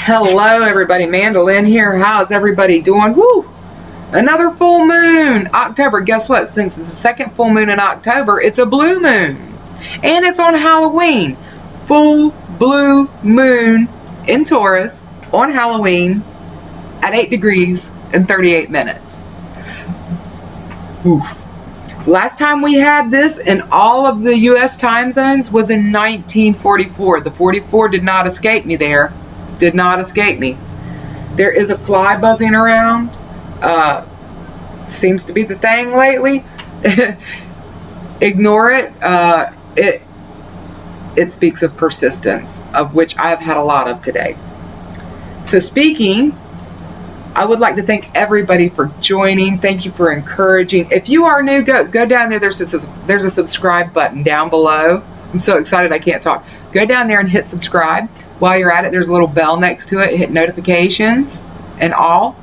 Hello everybody, Mandolin here. How's everybody doing? Woo! Another full moon. October. Guess what? Since it's the second full moon in October, it's a blue moon. And it's on Halloween. Full blue moon in Taurus on Halloween at 8 degrees and 38 minutes. Oof. Last time we had this in all of the U.S. time zones was in 1944. The 44 did not escape me there. Did not escape me. There is a fly buzzing around. Seems to be the thing lately. Ignore it. It speaks of persistence, of which I have had a lot of today. So speaking, I would like to thank everybody for joining. Thank you for encouraging. If you are new, go down there. There's a subscribe button down below. I'm so excited I can't talk. Go down there and hit subscribe. While you're at it, there's a little bell next to it. Hit notifications and all.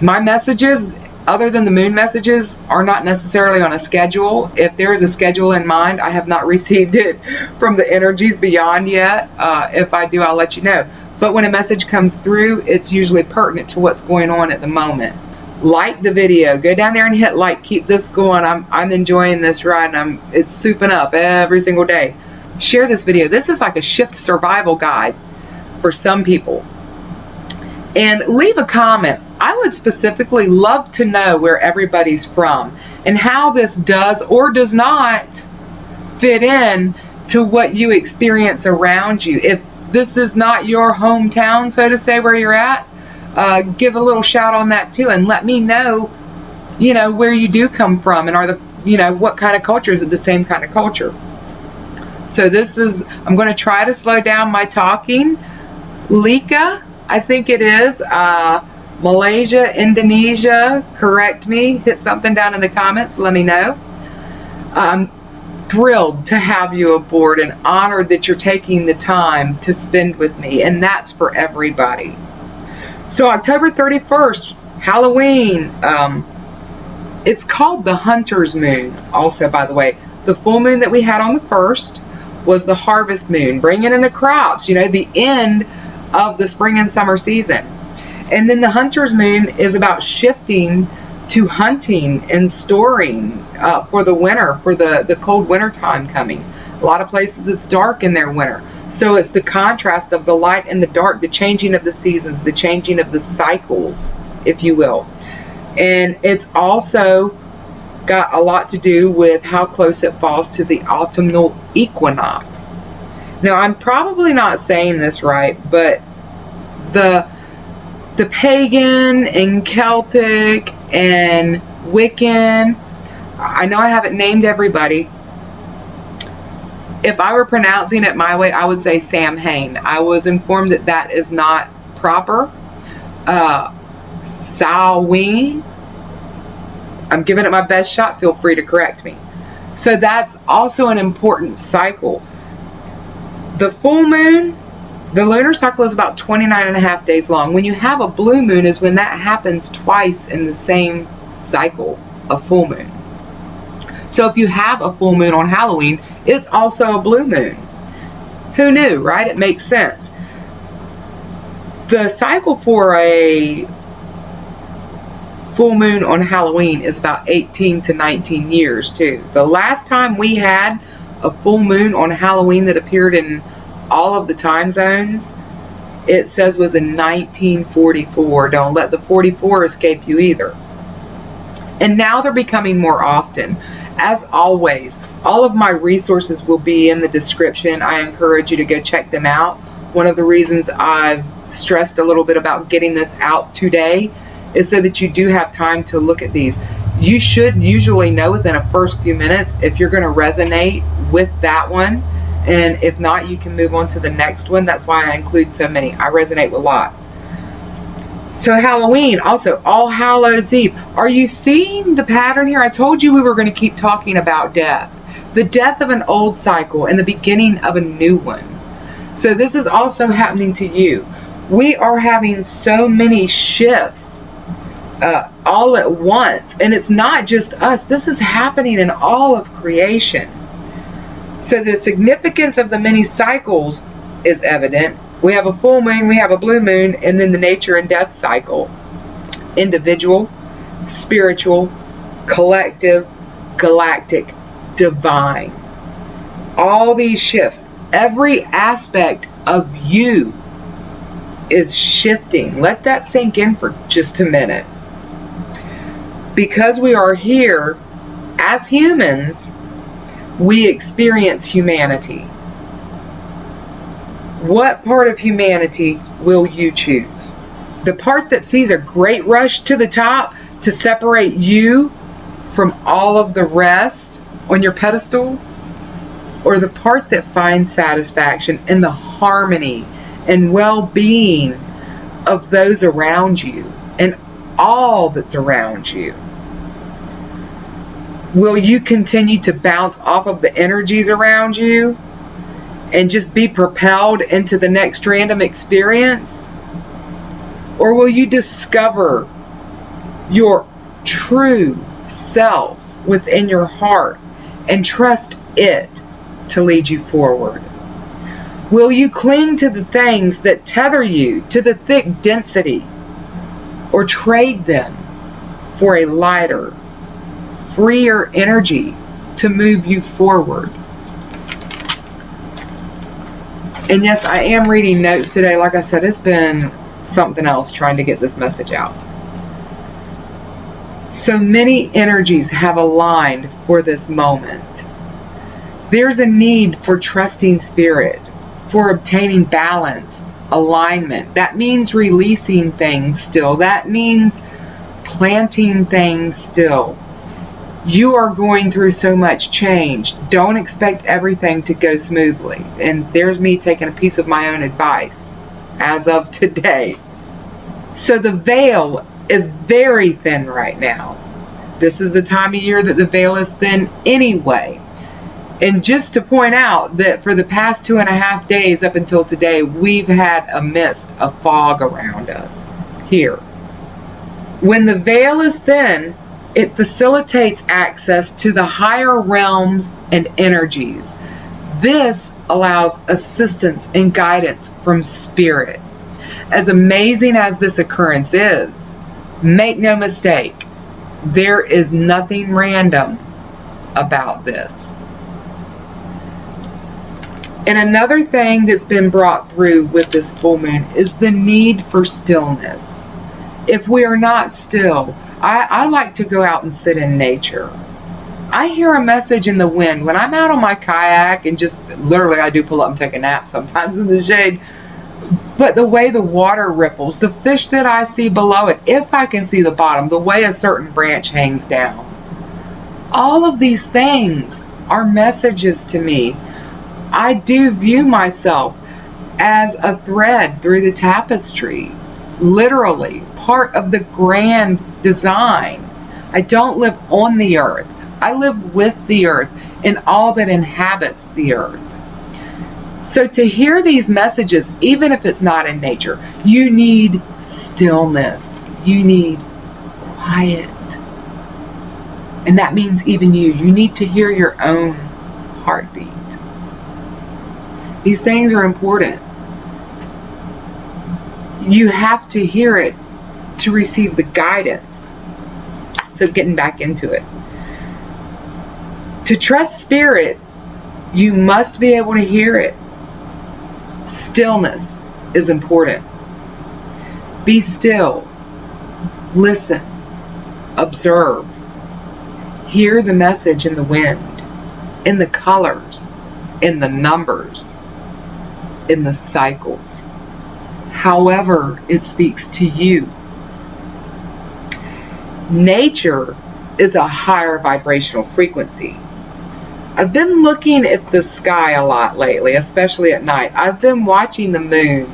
My messages, other than the moon messages, are not necessarily on a schedule. If there is a schedule in mind, I have not received it from the energies beyond yet. If I do, I'll let you know. But when a message comes through, it's usually pertinent to what's going on at the moment. Like the video. Go down there and hit like. Keep this going. I'm enjoying this ride. It's souping up every single day. Share this video. This is like a shift survival guide for some people. And leave a comment. I would specifically love to know where everybody's from and how this does or does not fit in to what you experience around you. If this is not your hometown, so to say, where you're at, give a little shout on that too, and let me know, where you do come from, and what kind of culture. Is it the same kind of culture? So I'm going to try to slow down my talking. Lika, I think it is. Malaysia, Indonesia, correct me. Hit something down in the comments. Let me know. I'm thrilled to have you aboard and honored that you're taking the time to spend with me. And that's for everybody. So October 31st, Halloween. It's called the Hunter's Moon. Also, by the way, the full moon that we had on the 1st was the harvest moon, bringing in the crops, the end of the spring and summer season. And then the hunter's moon is about shifting to hunting and storing for the winter, for the cold winter time coming. A lot of places it's dark in their winter. So it's the contrast of the light and the dark, the changing of the seasons, the changing of the cycles, if you will. And it's also got a lot to do with how close it falls to the autumnal equinox. Now, I'm probably not saying this right, but the pagan and Celtic and Wiccan, I know I haven't named everybody. If I were pronouncing it my way, I would say Samhain. I was informed that that is not proper. Samhain. I'm giving it my best shot. Feel free to correct me. So that's also an important cycle. The full moon, the lunar cycle is about 29 and a half days long. When you have a blue moon is when that happens twice in the same cycle of full moon. So if you have a full moon on Halloween, it's also a blue moon. Who knew, right? It makes sense. The cycle for a full moon on Halloween is about 18 to 19 years too. The last time we had a full moon on Halloween that appeared in all of the time zones, it says was in 1944. Don't let the 44 escape you either. And now they're becoming more often. As always, all of my resources will be in the description. I encourage you to go check them out. One of the reasons I've stressed a little bit about getting this out today is so that you do have time to look at these. You should usually know within the first few minutes if you're going to resonate with that one, and if not, you can move on to the next one. That's why I include so many. I resonate with lots. So Halloween, also All Hallows Eve. Are you seeing the pattern here? I told you we were going to keep talking about death. The death of an old cycle and the beginning of a new one. So this is also happening to you. We are having so many shifts all at once, and it's not just us. This is happening in all of creation. So the significance of the many cycles is evident, We have a full moon, we have a blue moon, and then the nature and death cycle. Individual, spiritual, collective, galactic, divine. All these shifts, every aspect of you is shifting. Let that sink in for just a minute. Because we are here as humans, we experience humanity. What part of humanity will you choose? The part that sees a great rush to the top to separate you from all of the rest on your pedestal? Or the part that finds satisfaction in the harmony and well-being of those around you and all that's around you? Will you continue to bounce off of the energies around you and just be propelled into the next random experience? Or will you discover your true self within your heart and trust it to lead you forward? Will you cling to the things that tether you to the thick density, or trade them for a lighter, freer energy to move you forward? And yes, I am reading notes today. Like I said, it's been something else trying to get this message out. So many energies have aligned for this moment. There's a need for trusting spirit, for obtaining balance, alignment. That means releasing things still. That means planting things still. You are going through so much change. Don't expect everything to go smoothly. And there's me taking a piece of my own advice as of today. So the veil is very thin right now. This is the time of year that the veil is thin anyway. And just to point out that for the past 2.5 days up until today, we've had a mist, a fog around us here. When the veil is thin, it facilitates access to the higher realms and energies. This allows assistance and guidance from spirit. As amazing as this occurrence is, make no mistake, there is nothing random about this. And another thing that's been brought through with this full moon is the need for stillness. If we are not still, I like to go out and sit in nature. I hear a message in the wind when I'm out on my kayak, and just literally I do pull up and take a nap sometimes in the shade. But the way the water ripples, the fish that I see below it, if I can see the bottom, the way a certain branch hangs down. All of these things are messages to me. I do view myself as a thread through the tapestry, literally part of the grand design. I don't live on the earth. I live with the earth and all that inhabits the earth. So to hear these messages, even if it's not in nature, you need stillness. You need quiet. And that means even you need to hear your own heartbeat. These things are important. You have to hear it to receive the guidance. So getting back into it. To trust spirit, you must be able to hear it. Stillness is important. Be still. Listen. Observe. Hear the message in the wind, in the colors, in the numbers, in the cycles. However it speaks to you. Nature is a higher vibrational frequency. I've been looking at the sky a lot lately, especially at night. I've been watching the moon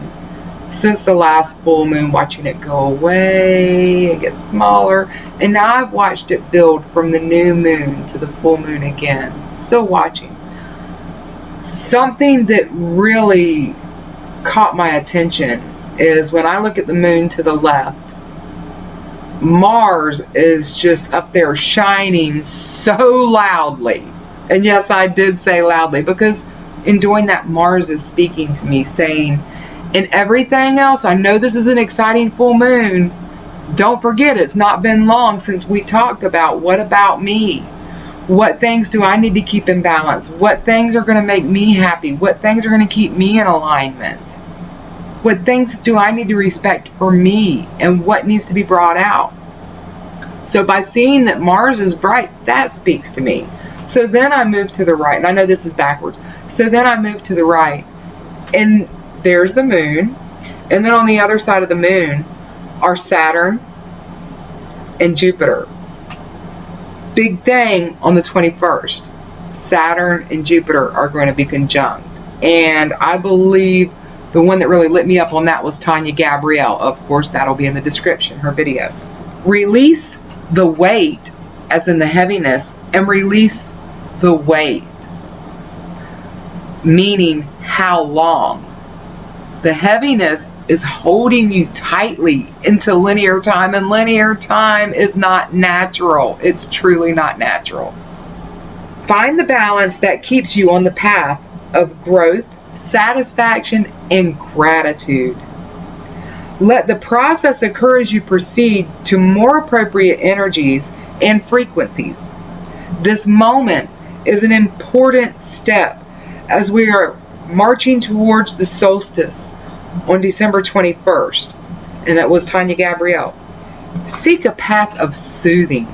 since the last full moon, watching it go away, it gets smaller, and now I've watched it build from the new moon to the full moon again. Still watching. Something that really caught my attention is when I look at the moon to the left, Mars is just up there shining so loudly. And yes, I did say loudly, because in doing that, Mars is speaking to me, saying, And everything else, I know this is an exciting full moon. Don't forget, it's not been long since we talked about what about me? What things do I need to keep in balance? What things are going to make me happy? What things are going to keep me in alignment? What things do I need to respect for me? And what needs to be brought out? So by seeing that Mars is bright, that speaks to me. So then I move to the right. And I know this is backwards. So then I move to the right. And there's the moon. And then on the other side of the moon are Saturn and Jupiter. Big thing on the 21st. Saturn and Jupiter are going to be conjunct. And I believe the one that really lit me up on that was Tanya Gabrielle. Of course, that'll be in the description, her video. Release the weight, as in the heaviness, and release the weight. Meaning, how long? The heaviness is holding you tightly into linear time, and linear time is not natural. It's truly not natural. Find the balance that keeps you on the path of growth, satisfaction, and gratitude. Let the process occur as you proceed to more appropriate energies and frequencies. This moment is an important step as we are marching towards the solstice on December 21st, and that was Tanya Gabrielle. Seek a path of soothing.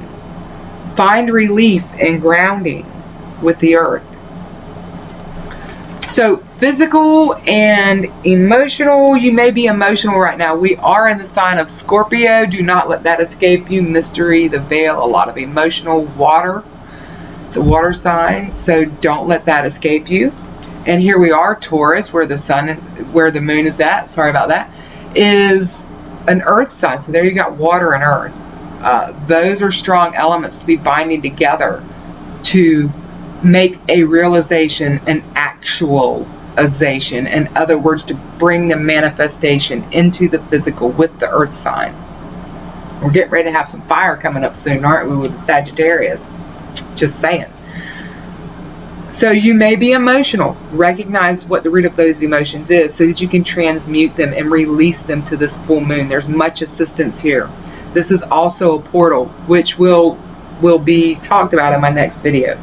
Find relief and grounding with the earth. So physical and emotional, you may be emotional right now. We are in the sign of Scorpio. Do not let that escape you. Mystery, the veil, a lot of emotional water. It's a water sign, so don't let that escape you. And here we are, Taurus, where the moon is at, sorry about that, is an earth sign. So there you got water and earth. Those are strong elements to be binding together to make a realization an actualization. In other words, to bring the manifestation into the physical with the earth sign. We're getting ready to have some fire coming up soon, aren't we, with the Sagittarius? Just saying. So you may be emotional. Recognize what the root of those emotions is so that you can transmute them and release them to this full moon. There's much assistance here. This is also a portal, which will be talked about in my next video.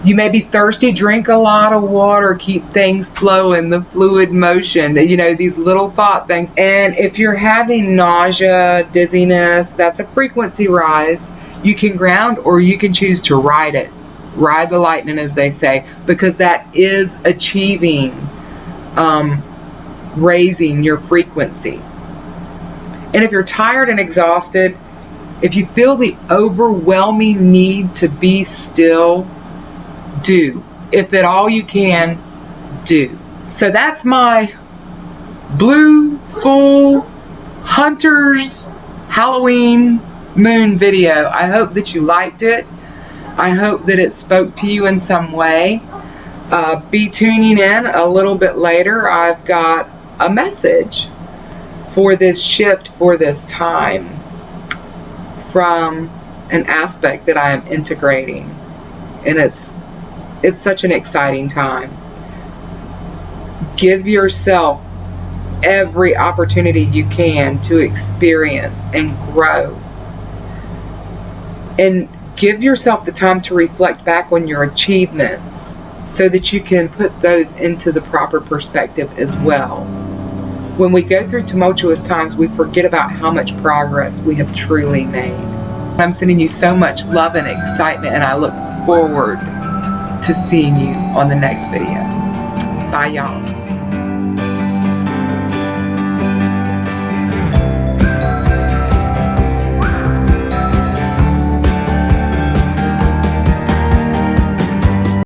You may be thirsty. Drink a lot of water. Keep things flowing, the fluid motion, you know, these little thought things. And if you're having nausea, dizziness, that's a frequency rise. You can ground, or you can choose to ride it. Ride the lightning, as they say, because that is achieving raising your frequency. And if you're tired and exhausted, if you feel the overwhelming need to be still, do. If at all you can, do. So that's my blue full hunters Halloween moon video. I hope that you liked it. I hope that it spoke to you in some way. Be tuning in a little bit later. I've got a message for this shift, for this time, from an aspect that I am integrating. And it's such an exciting time. Give yourself every opportunity you can to experience and grow. And give yourself the time to reflect back on your achievements so that you can put those into the proper perspective as well. When we go through tumultuous times, we forget about how much progress we have truly made. I'm sending you so much love and excitement, and I look forward to seeing you on the next video. Bye, y'all.